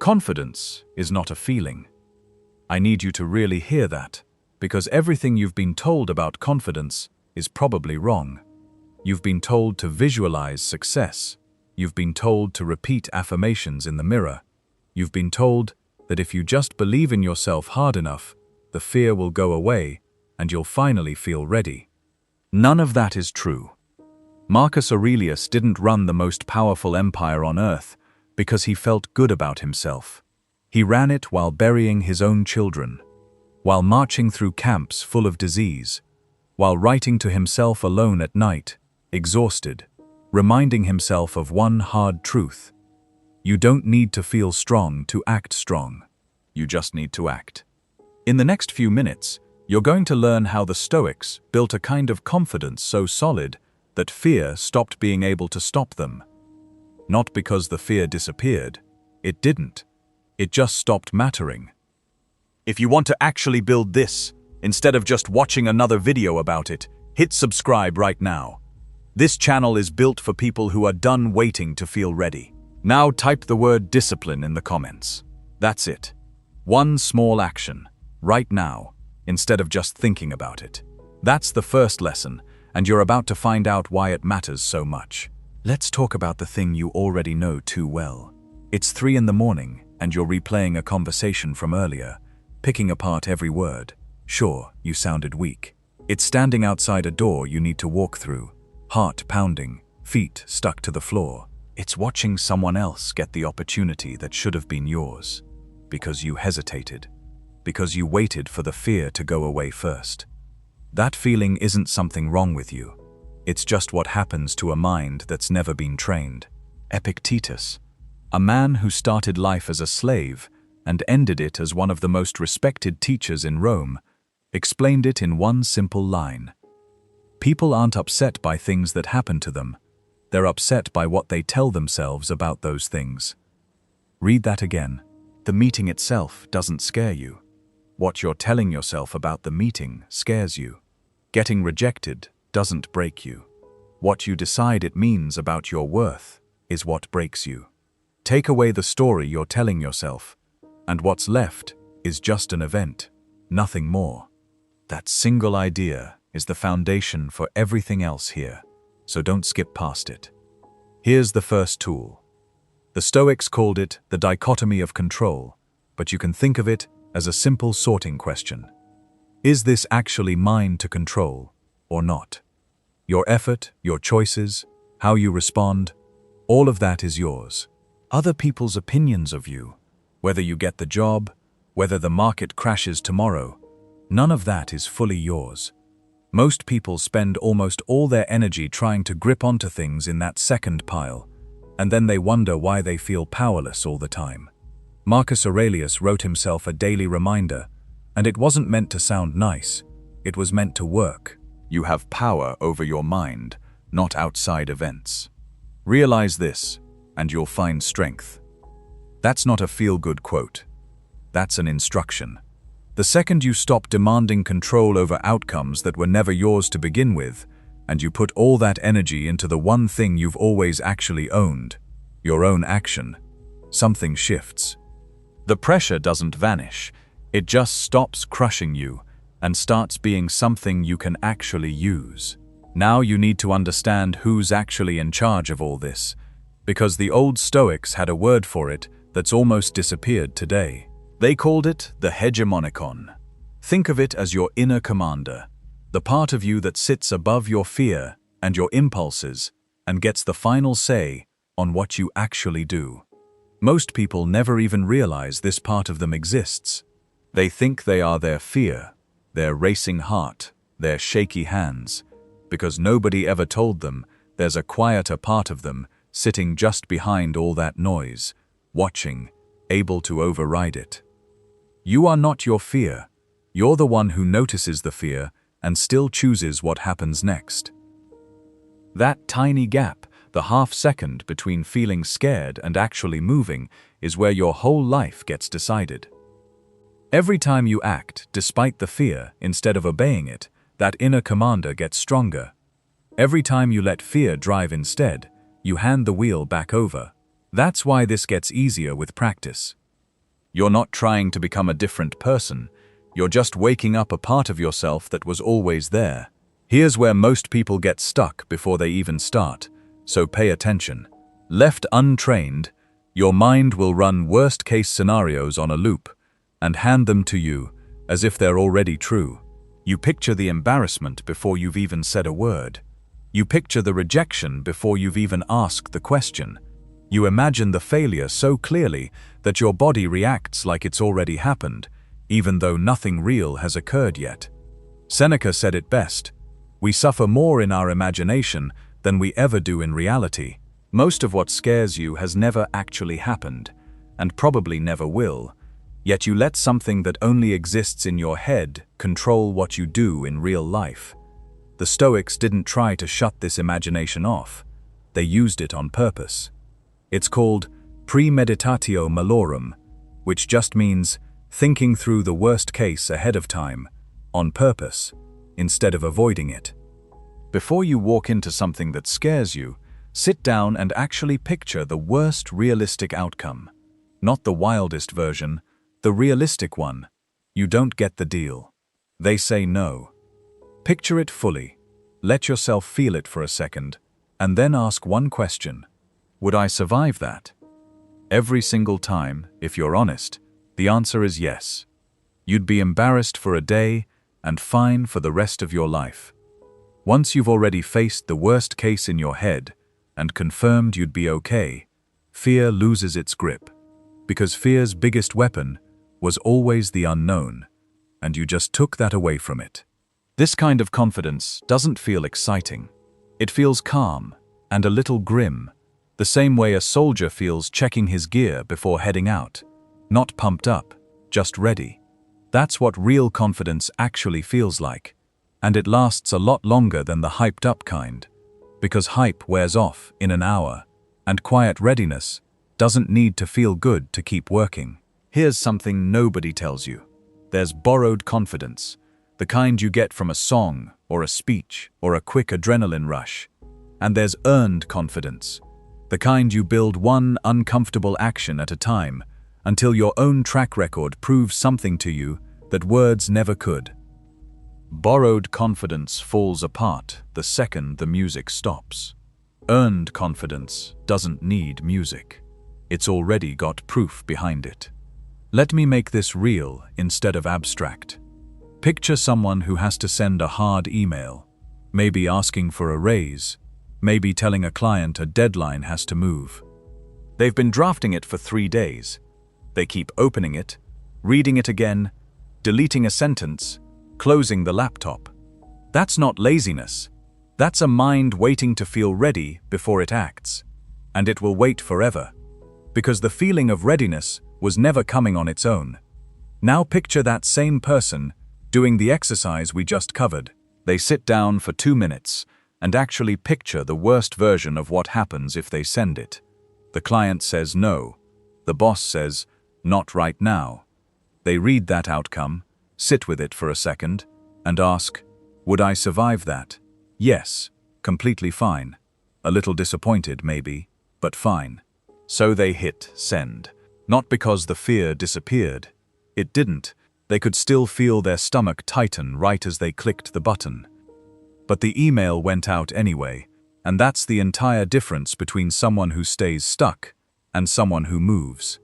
Confidence is not a feeling. I need you to really hear that, because everything you've been told about confidence is probably wrong. You've been told to visualize success. You've been told to repeat affirmations in the mirror. You've been told that if you just believe in yourself hard enough, the fear will go away and you'll finally feel ready. None of that is true. Marcus Aurelius didn't run the most powerful empire on earth because he felt good about himself. He ran it while burying his own children, while marching through camps full of disease, while writing to himself alone at night, exhausted, reminding himself of one hard truth. You don't need to feel strong to act strong. You just need to act. In the next few minutes, you're going to learn how the Stoics built a kind of confidence so solid that fear stopped being able to stop them. Not because the fear disappeared. It didn't. It just stopped mattering. If you want to actually build this, instead of just watching another video about it, hit subscribe right now. This channel is built for people who are done waiting to feel ready. Now type the word discipline in the comments. That's it. One small action, right now, instead of just thinking about it. That's the first lesson, and you're about to find out why it matters so much. Let's talk about the thing you already know too well. It's 3 in the morning, and you're replaying a conversation from earlier, picking apart every word. Sure, you sounded weak. It's standing outside a door you need to walk through, heart pounding, feet stuck to the floor. It's watching someone else get the opportunity that should have been yours, because you hesitated, because you waited for the fear to go away first. That feeling isn't something wrong with you. It's just what happens to a mind that's never been trained. Epictetus, a man who started life as a slave and ended it as one of the most respected teachers in Rome, explained it in one simple line. People aren't upset by things that happen to them. They're upset by what they tell themselves about those things. Read that again. The meeting itself doesn't scare you. What you're telling yourself about the meeting scares you. Getting rejected doesn't break you. What you decide it means about your worth is what breaks you. Take away the story you're telling yourself, and what's left is just an event, nothing more. That single idea is the foundation for everything else here, so don't skip past it. Here's the first tool. The Stoics called it the dichotomy of control, but you can think of it as a simple sorting question. Is this actually mine to control or not? Your effort, your choices, how you respond, all of that is yours. Other people's opinions of you, whether you get the job, whether the market crashes tomorrow, none of that is fully yours. Most people spend almost all their energy trying to grip onto things in that second pile, and then they wonder why they feel powerless all the time. Marcus Aurelius wrote himself a daily reminder, and it wasn't meant to sound nice. It was meant to work. You have power over your mind, not outside events. Realize this, and you'll find strength. That's not a feel-good quote. That's an instruction. The second you stop demanding control over outcomes that were never yours to begin with, and you put all that energy into the one thing you've always actually owned, your own action, something shifts. The pressure doesn't vanish. It just stops crushing you and starts being something you can actually use. Now you need to understand who's actually in charge of all this, because the old Stoics had a word for it that's almost disappeared today. They called it the hegemonikon. Think of it as your inner commander, the part of you that sits above your fear and your impulses and gets the final say on what you actually do. Most people never even realize this part of them exists. They think they are their fear, their racing heart, their shaky hands, because nobody ever told them there's a quieter part of them sitting just behind all that noise, watching, able to override it. You are not your fear. You're the one who notices the fear and still chooses what happens next. That tiny gap, the half second between feeling scared and actually moving, is where your whole life gets decided. Every time you act despite the fear instead of obeying it, that inner commander gets stronger. Every time you let fear drive instead, you hand the wheel back over. That's why this gets easier with practice. You're not trying to become a different person. You're just waking up a part of yourself that was always there. Here's where most people get stuck before they even start, so pay attention. Left untrained, your mind will run worst-case scenarios on a loop and hand them to you as if they're already true. You picture the embarrassment before you've even said a word. You picture the rejection before you've even asked the question. You imagine the failure so clearly that your body reacts like it's already happened, even though nothing real has occurred yet. Seneca said it best: "We suffer more in our imagination than we ever do in reality." Most of what scares you has never actually happened, and probably never will, yet you let something that only exists in your head control what you do in real life. The Stoics didn't try to shut this imagination off. They used it on purpose. It's called premeditatio malorum, which just means thinking through the worst case ahead of time, on purpose, instead of avoiding it. Before you walk into something that scares you, sit down and actually picture the worst realistic outcome. Not the wildest version, the realistic one. You don't get the deal. They say no. Picture it fully. Let yourself feel it for a second, and then ask one question: would I survive that? Every single time, if you're honest, the answer is yes. You'd be embarrassed for a day and fine for the rest of your life. Once you've already faced the worst case in your head and confirmed you'd be okay, fear loses its grip. Because fear's biggest weapon was always the unknown, and you just took that away from it. This kind of confidence doesn't feel exciting. It feels calm and a little grim, the same way a soldier feels checking his gear before heading out. Not pumped up, just ready. That's what real confidence actually feels like, and it lasts a lot longer than the hyped up kind, because hype wears off in an hour, and quiet readiness doesn't need to feel good to keep working. Here's something nobody tells you. There's borrowed confidence, the kind you get from a song or a speech or a quick adrenaline rush. And there's earned confidence, the kind you build one uncomfortable action at a time until your own track record proves something to you that words never could. Borrowed confidence falls apart the second the music stops. Earned confidence doesn't need music. It's already got proof behind it. Let me make this real instead of abstract. Picture someone who has to send a hard email, maybe asking for a raise, maybe telling a client a deadline has to move. They've been drafting it for 3 days. They keep opening it, reading it again, deleting a sentence, closing the laptop. That's not laziness. That's a mind waiting to feel ready before it acts. And it will wait forever, because the feeling of readiness was never coming on its own. Now picture that same person doing the exercise we just covered. They sit down for 2 minutes and actually picture the worst version of what happens if they send it. The client says no. The boss says, "Not right now." They read that outcome, sit with it for a second, and ask, "Would I survive that?" Yes, completely fine. A little disappointed maybe, but fine. So they hit send. Not because the fear disappeared. It didn't. They could still feel their stomach tighten right as they clicked the button. But the email went out anyway, and that's the entire difference between someone who stays stuck and someone who moves.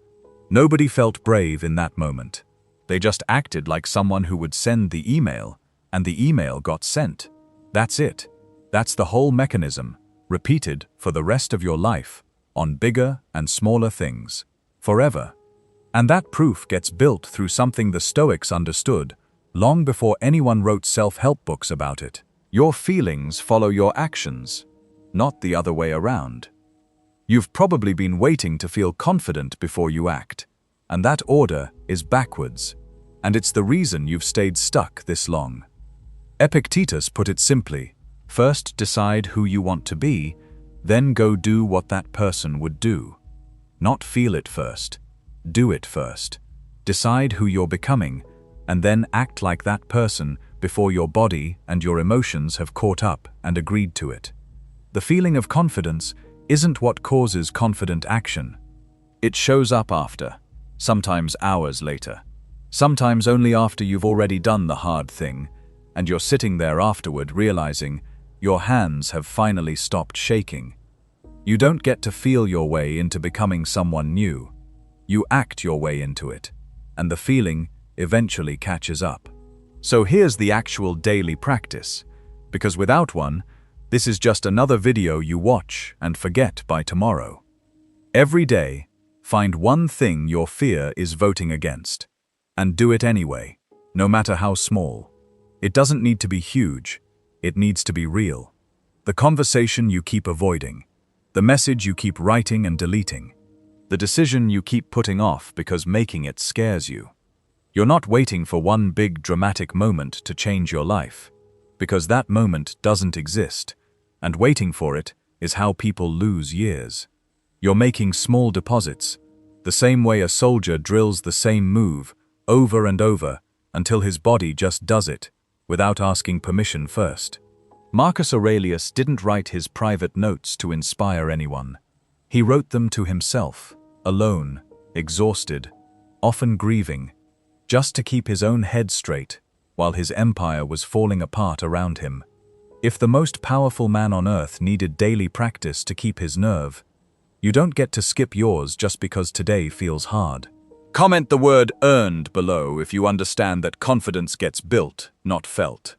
Nobody felt brave in that moment. They just acted like someone who would send the email, and the email got sent. That's it. That's the whole mechanism, repeated for the rest of your life, on bigger and smaller things, forever. And that proof gets built through something the Stoics understood long before anyone wrote self-help books about it. Your feelings follow your actions, not the other way around. You've probably been waiting to feel confident before you act, and that order is backwards, and it's the reason you've stayed stuck this long. Epictetus put it simply: first decide who you want to be, then go do what that person would do. Not feel it first, do it first. Decide who you're becoming, and then act like that person before your body and your emotions have caught up and agreed to it. The feeling of confidence isn't what causes confident action. It shows up after. sometimes hours later, sometimes only after you've already done the hard thing, and you're sitting there afterward realizing your hands have finally stopped shaking. You don't get to feel your way into becoming someone new. You act your way into it, and the feeling eventually catches up. So here's the actual daily practice, because without one, this is just another video you watch and forget by tomorrow. Every day, find one thing your fear is voting against, and do it anyway, no matter how small. It doesn't need to be huge, it needs to be real. The conversation you keep avoiding, the message you keep writing and deleting, the decision you keep putting off because making it scares you. You're not waiting for one big dramatic moment to change your life, because that moment doesn't exist, and waiting for it is how people lose years. You're making small deposits, the same way a soldier drills the same move over and over until his body just does it without asking permission first. Marcus Aurelius didn't write his private notes to inspire anyone. He wrote them to himself, alone, exhausted, often grieving, just to keep his own head straight while his empire was falling apart around him. If the most powerful man on earth needed daily practice to keep his nerve, you don't get to skip yours just because today feels hard. Comment the word earned below if you understand that confidence gets built, not felt.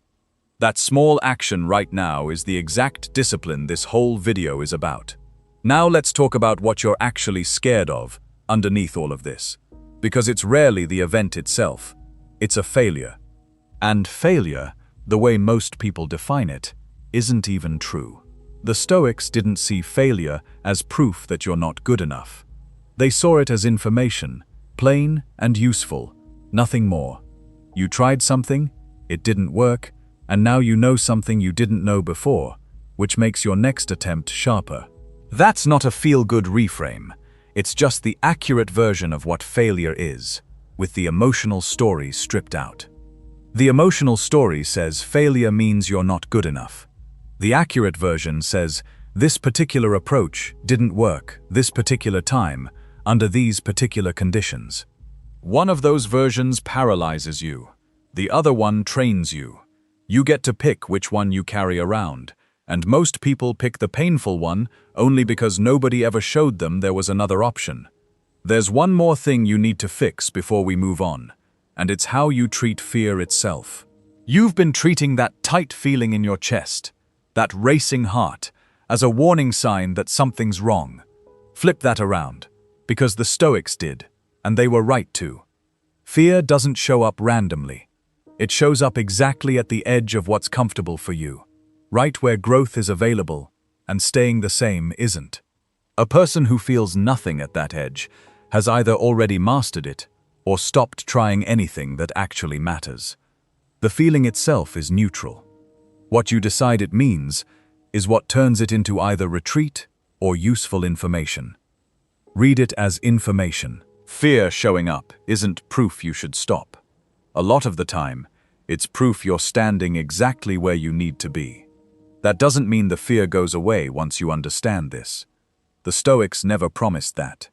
That small action right now is the exact discipline this whole video is about. Now let's talk about what you're actually scared of underneath all of this. Because it's rarely the event itself, it's a failure. And failure, the way most people define it, isn't even true. The Stoics didn't see failure as proof that you're not good enough. They saw it as information, plain and useful, nothing more. You tried something, it didn't work, and now you know something you didn't know before, which makes your next attempt sharper. That's not a feel-good reframe. It's just the accurate version of what failure is, with the emotional story stripped out. The emotional story says failure means you're not good enough. The accurate version says this particular approach didn't work this particular time, under these particular conditions. One of those versions paralyzes you. The other one trains you. You get to pick which one you carry around, and most people pick the painful one only because nobody ever showed them there was another option. There's one more thing you need to fix before we move on, and it's how you treat fear itself. You've been treating that tight feeling in your chest, that racing heart, as a warning sign that something's wrong. Flip that around, because the Stoics did, and they were right to. Fear doesn't show up randomly. It shows up exactly at the edge of what's comfortable for you, right where growth is available, and staying the same isn't. A person who feels nothing at that edge has either already mastered it or stopped trying anything that actually matters. The feeling itself is neutral. What you decide it means is what turns it into either retreat or useful information. Read it as information. Fear showing up isn't proof you should stop. A lot of the time, it's proof you're standing exactly where you need to be. That doesn't mean the fear goes away once you understand this. The Stoics never promised that.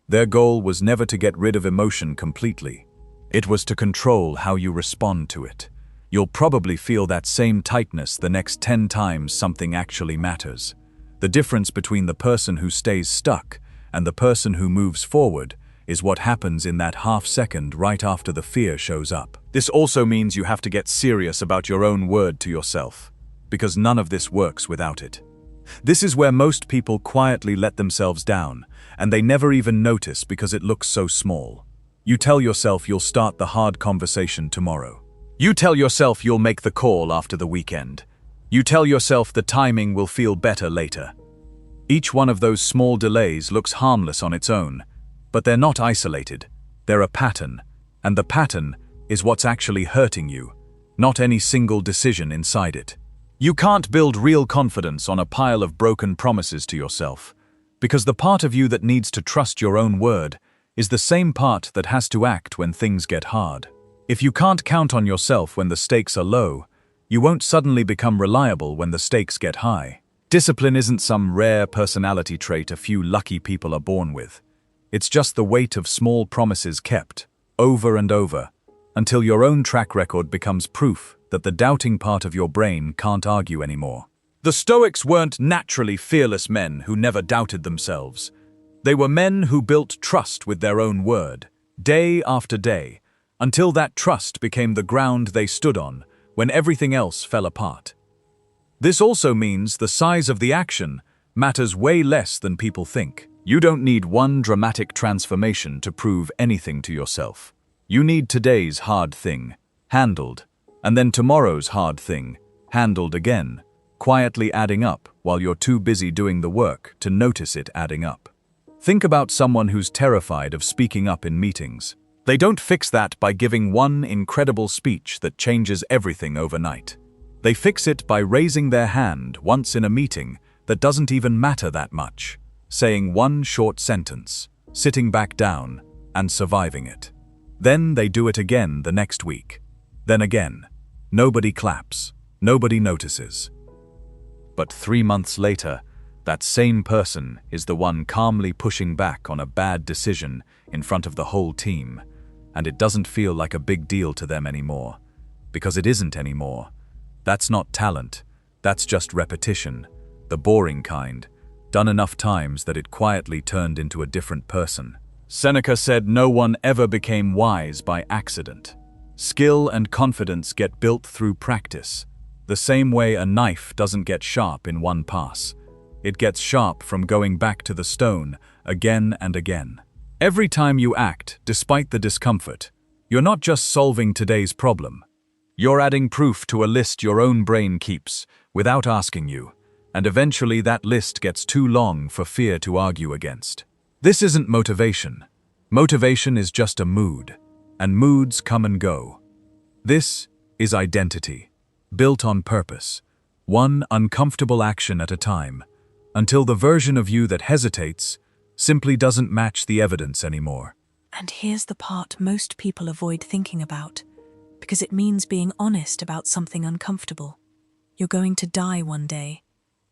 Their goal was never to get rid of emotion completely. It was to control how you respond to it. You'll probably feel that same tightness the next 10 times something actually matters. The difference between the person who stays stuck and the person who moves forward is what happens in that half second right after the fear shows up. This also means you have to get serious about your own word to yourself, because none of this works without it. This is where most people quietly let themselves down, and they never even notice because it looks so small. You tell yourself you'll start the hard conversation tomorrow. You tell yourself you'll make the call after the weekend. You tell yourself the timing will feel better later. Each one of those small delays looks harmless on its own, but they're not isolated. They're a pattern, and the pattern is what's actually hurting you, not any single decision inside it. You can't build real confidence on a pile of broken promises to yourself, because the part of you that needs to trust your own word is the same part that has to act when things get hard. If you can't count on yourself when the stakes are low, you won't suddenly become reliable when the stakes get high. Discipline isn't some rare personality trait a few lucky people are born with. It's just the weight of small promises kept, over and over, until your own track record becomes proof that the doubting part of your brain can't argue anymore. The Stoics weren't naturally fearless men who never doubted themselves. They were men who built trust with their own word, day after day, until that trust became the ground they stood on when everything else fell apart. This also means the size of the action matters way less than people think. You don't need one dramatic transformation to prove anything to yourself. You need today's hard thing, handled, and then tomorrow's hard thing, handled again, quietly adding up while you're too busy doing the work to notice it adding up. Think about someone who's terrified of speaking up in meetings. They don't fix that by giving one incredible speech that changes everything overnight. They fix it by raising their hand once in a meeting that doesn't even matter that much, saying one short sentence, sitting back down, and surviving it. Then they do it again the next week. Then again. Nobody claps. Nobody notices. But 3 months later, that same person is the one calmly pushing back on a bad decision in front of the whole team, and it doesn't feel like a big deal to them anymore. Because it isn't anymore. That's not talent. That's just repetition, the boring kind, done enough times that it quietly turned into a different person. Seneca said no one ever became wise by accident. Skill and confidence get built through practice. The same way a knife doesn't get sharp in one pass. It gets sharp from going back to the stone again and again. Every time you act, despite the discomfort, you're not just solving today's problem. You're adding proof to a list your own brain keeps, without asking you, and eventually that list gets too long for fear to argue against. This isn't motivation. Motivation is just a mood, and moods come and go. This is identity, built on purpose, one uncomfortable action at a time, until the version of you that hesitates simply doesn't match the evidence anymore. And here's the part most people avoid thinking about, because it means being honest about something uncomfortable. You're going to die one day,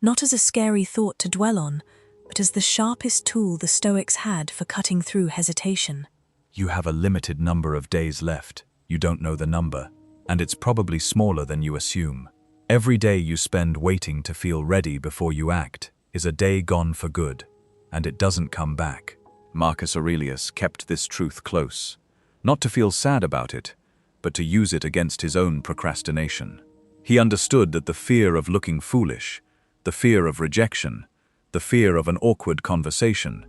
not as a scary thought to dwell on, but as the sharpest tool the Stoics had for cutting through hesitation. You have a limited number of days left. You don't know the number, and it's probably smaller than you assume. Every day you spend waiting to feel ready before you act is a day gone for good, and it doesn't come back. Marcus Aurelius kept this truth close, not to feel sad about it, but to use it against his own procrastination. He understood that the fear of looking foolish, the fear of rejection, the fear of an awkward conversation,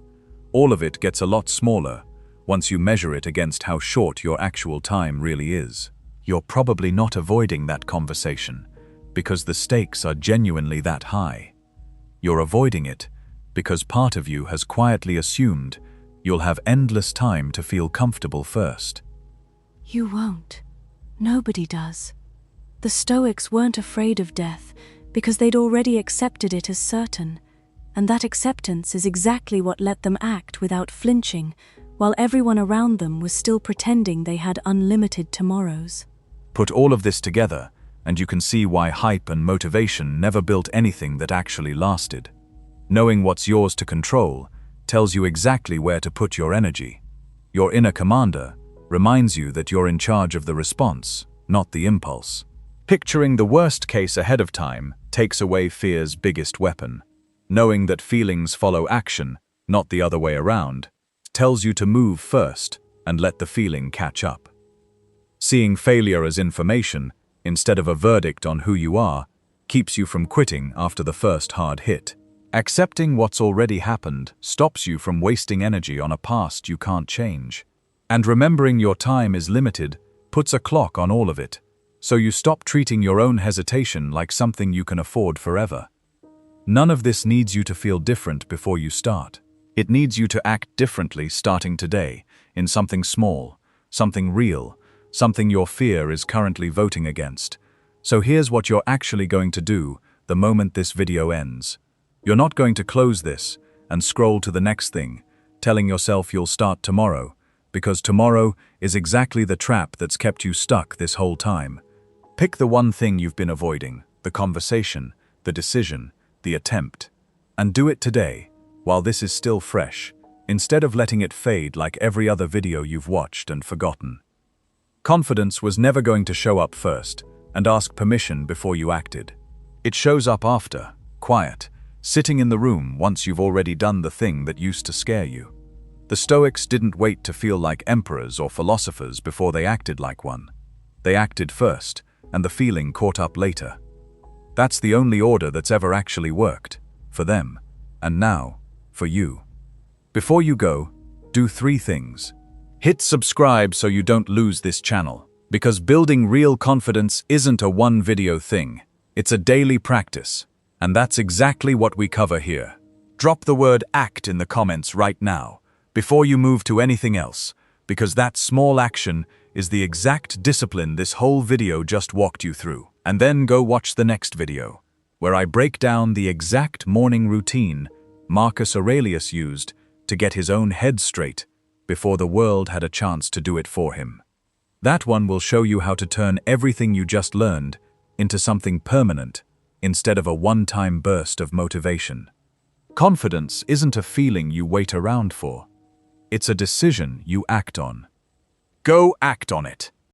all of it gets a lot smaller once you measure it against how short your actual time really is. You're probably not avoiding that conversation because the stakes are genuinely that high. You're avoiding it because part of you has quietly assumed you'll have endless time to feel comfortable first. You won't. Nobody does. The Stoics weren't afraid of death because they'd already accepted it as certain, and that acceptance is exactly what let them act without flinching, while everyone around them was still pretending they had unlimited tomorrows. Put all of this together, and you can see why hype and motivation never built anything that actually lasted. Knowing what's yours to control tells you exactly where to put your energy. Your inner commander reminds you that you're in charge of the response, not the impulse. Picturing the worst case ahead of time takes away fear's biggest weapon. Knowing that feelings follow action, not the other way around, tells you to move first and let the feeling catch up. Seeing failure as information, instead of a verdict on who you are, keeps you from quitting after the first hard hit. Accepting what's already happened stops you from wasting energy on a past you can't change. And remembering your time is limited puts a clock on all of it, so you stop treating your own hesitation like something you can afford forever. None of this needs you to feel different before you start. It needs you to act differently starting today, in something small, something real, something your fear is currently voting against. So here's what you're actually going to do the moment this video ends. You're not going to close this and scroll to the next thing, telling yourself you'll start tomorrow, because tomorrow is exactly the trap that's kept you stuck this whole time. Pick the one thing you've been avoiding, the conversation, the decision, the attempt, and do it today, while this is still fresh, instead of letting it fade like every other video you've watched and forgotten. Confidence was never going to show up first and ask permission before you acted. It shows up after, quiet, sitting in the room once you've already done the thing that used to scare you. The Stoics didn't wait to feel like emperors or philosophers before they acted like one. They acted first, and the feeling caught up later. That's the only order that's ever actually worked, for them, and now, for you. Before you go, do 3 things. Hit subscribe so you don't lose this channel, because building real confidence isn't a one-video thing. It's a daily practice, and that's exactly what we cover here. Drop the word ACT in the comments right now, before you move to anything else, because that small action is the exact discipline this whole video just walked you through. And then go watch the next video, where I break down the exact morning routine Marcus Aurelius used to get his own head straight before the world had a chance to do it for him. That one will show you how to turn everything you just learned into something permanent instead of a one-time burst of motivation. Confidence isn't a feeling you wait around for. It's a decision you act on. Go act on it.